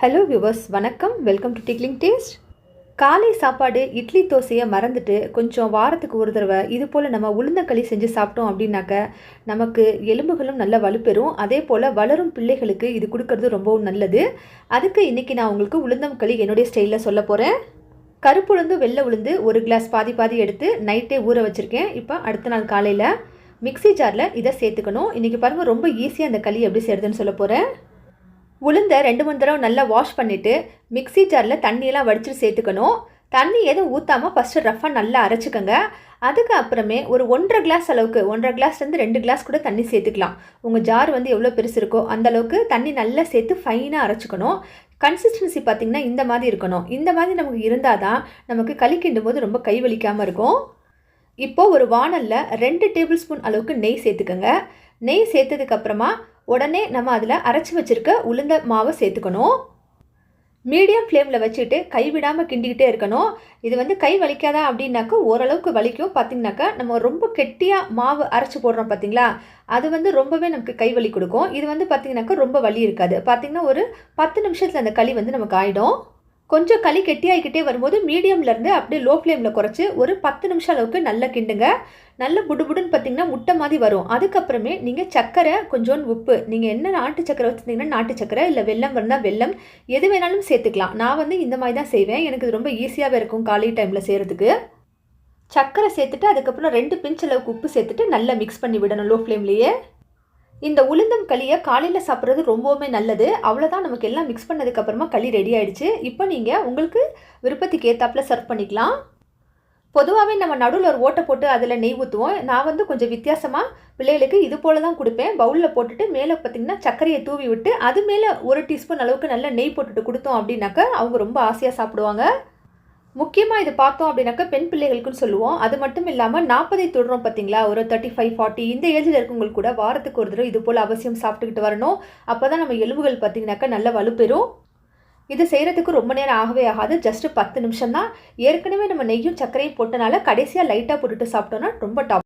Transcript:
Hello viewers, வணக்கம். Welcome to tickling taste. காலை சாப்பாடு இட்லி தோசையை மறந்துட்டு கொஞ்சம் வாரத்துக்கு ஒரு தடவை இது போல் நம்ம உளுந்தங்களி செஞ்சு சாப்பிட்டோம் அப்படின்னாக்க நமக்கு எலும்புகளும் நல்ல வலுப்பெறும். அதே போல் வளரும் பிள்ளைகளுக்கு இது கொடுக்கறது ரொம்பவும் நல்லது. அதுக்கு இன்றைக்கி நான் உங்களுக்கு உளுந்தங்களி என்னுடைய ஸ்டைலில் சொல்ல போகிறேன். கருப்புளுந்து வெள்ளை உளுந்து ஒரு கிளாஸ் பாதி பாதி எடுத்து நைட்டே ஊற வச்சுருக்கேன். இப்போ அடுத்த நாள் காலையில் மிக்சி ஜாரில் இதை சேர்த்துக்கணும். இன்றைக்கி பாருங்கள், ரொம்ப ஈஸியாக அந்த களி எப்படி செய்கிறதுன்னு சொல்ல போகிறேன். உளுந்தை 2-3 தடவை நல்லா வாஷ் பண்ணிவிட்டு மிக்சி ஜாரில் தண்ணியெல்லாம் வடிச்சிட்டு சேர்த்துக்கணும். தண்ணி எதுவும் ஊற்றாமல் ஃபஸ்ட்டு ரஃபாக நல்லா அரைச்சிக்கோங்க. அதுக்கு அப்புறமே ஒரு 1.5 கிளாஸ் அளவுக்கு 1.5 கிளாஸ்லேருந்து 2 கிளாஸ் கூட தண்ணி சேர்த்துக்கலாம். உங்கள் ஜார் எவ்வளோ பெருசு இருக்கோ அந்தளவுக்கு தண்ணி நல்லா சேர்த்து ஃபைனாக அரைச்சிக்கணும். கன்சிஸ்டன்சி பார்த்திங்கன்னா இந்த மாதிரி இருக்கணும். இந்த மாதிரி நமக்கு இருந்தால் தான் நமக்கு களி கிண்டும் போது ரொம்ப கை வலிக்காமல் இருக்கும். இப்போது ஒரு வாணலில் 2 டேபிள் ஸ்பூன் அளவுக்கு நெய் சேர்த்துக்கோங்க. நெய் சேர்த்ததுக்கப்புறமா உடனே நம்ம அதில் அரைச்சி வச்சுருக்க உளுந்த மாவை சேர்த்துக்கணும். மீடியம் ஃப்ளேமில் வச்சுட்டு கைவிடாமல் கிண்டிக்கிட்டே இருக்கணும். இது கை வலிக்காதா அப்படின்னாக்கா ஓரளவுக்கு வலிக்கும். பார்த்திங்கனாக்கா நம்ம ரொம்ப கெட்டியாக மாவு அரைச்சி போடுறோம் பார்த்திங்களா, அது ரொம்பவே நமக்கு கை வலி கொடுக்கும். இது பார்த்திங்கனாக்கா ரொம்ப வலி இருக்காது. பார்த்திங்கன்னா ஒரு 10 நிமிஷத்தில் அந்த களி நமக்கு ஆகிடும். கொஞ்சம் களி கெட்டியாகிக்கிட்டே வரும்போது மீடியம்லேருந்து அப்படியே லோ ஃப்ளேமில் குறைச்சி ஒரு 10 நிமிஷம் அளவுக்கு நல்லா கிண்டுங்க. நல்ல புடுன்னு பார்த்திங்கன்னா முட்டை மாதிரி வரும். அதுக்கப்புறமே நீங்கள் சர்க்கரை, கொஞ்சோண்டு உப்பு, நீங்கள் என்ன நாட்டு சர்க்கரை வச்சுருந்தீங்கன்னா நாட்டு சர்க்கரை, இல்லை வெல்லம் இருந்தால் வெல்லம், எது வேணாலும் சேர்த்துக்கலாம். நான் இந்த மாதிரி தான் செய்வேன். எனக்கு இது ரொம்ப ஈஸியாகவே இருக்கும் காலை டைமில் செய்கிறதுக்கு. சர்க்கரை சேர்த்துட்டு அதுக்கப்புறம் 2 பிஞ்ச் அளவுக்கு உப்பு சேர்த்துட்டு நல்லா மிக்ஸ் பண்ணி விடணும் லோ ஃப்ளேம்லேயே. இந்த உளுந்தம் களியை காலையில் சாப்பிட்றது ரொம்பவுமே நல்லது. அவ்வளோதான், நமக்கு எல்லாம் மிக்ஸ் பண்ணதுக்கப்புறமா களி ரெடி ஆகிடுச்சு. இப்போ நீங்கள் உங்களுக்கு விருப்பத்துக்கு ஏற்றாப்பில் சர்வ் பண்ணிக்கலாம். பொதுவாகவே நம்ம நடுவில் ஒரு ஓட்டை போட்டு அதில் நெய் ஊற்றுவோம். நான் கொஞ்சம் வித்தியாசமாக பிள்ளைகளுக்கு இது போல் தான் கொடுப்பேன். பவுலில் போட்டுட்டு மேலே பார்த்திங்கன்னா சர்க்கரையை தூவி விட்டு அது மேலே 1 டீஸ்பூன் அளவுக்கு நல்லா நெய் போட்டுட்டு கொடுத்தோம் அப்படின்னாக்கா அவங்க ரொம்ப ஆசையாக சாப்பிடுவாங்க. முக்கியமாக இது பார்த்தோம் அப்படின்னாக்கா பெண் பிள்ளைகளுக்குன்னு சொல்லுவோம். அது மட்டும் இல்லாமல் 40 தொடுறோம் பார்த்திங்களா, ஒரு 35-40 இந்த ஏஜில் இருக்கவங்களுக்கு கூட வாரத்துக்கு ஒரு தடவை இது போல் அவசியம் சாப்பிட்டுக்கிட்டு வரணும். அப்போ தான் நம்ம எலும்புகள் பார்த்திங்கனாக்கா நல்ல வலுப்பெறும். இது செய்கிறதுக்கு ரொம்ப நேரம் ஆகவே ஆகாது. ஜஸ்ட்டு 10 நிமிஷம் தான். ஏற்கனவே நம்ம நெய்யும் சர்க்கரையும் போட்டனால கடைசியாக லைட்டாக போட்டுட்டு சாப்பிட்டோன்னா ரொம்ப டாப்.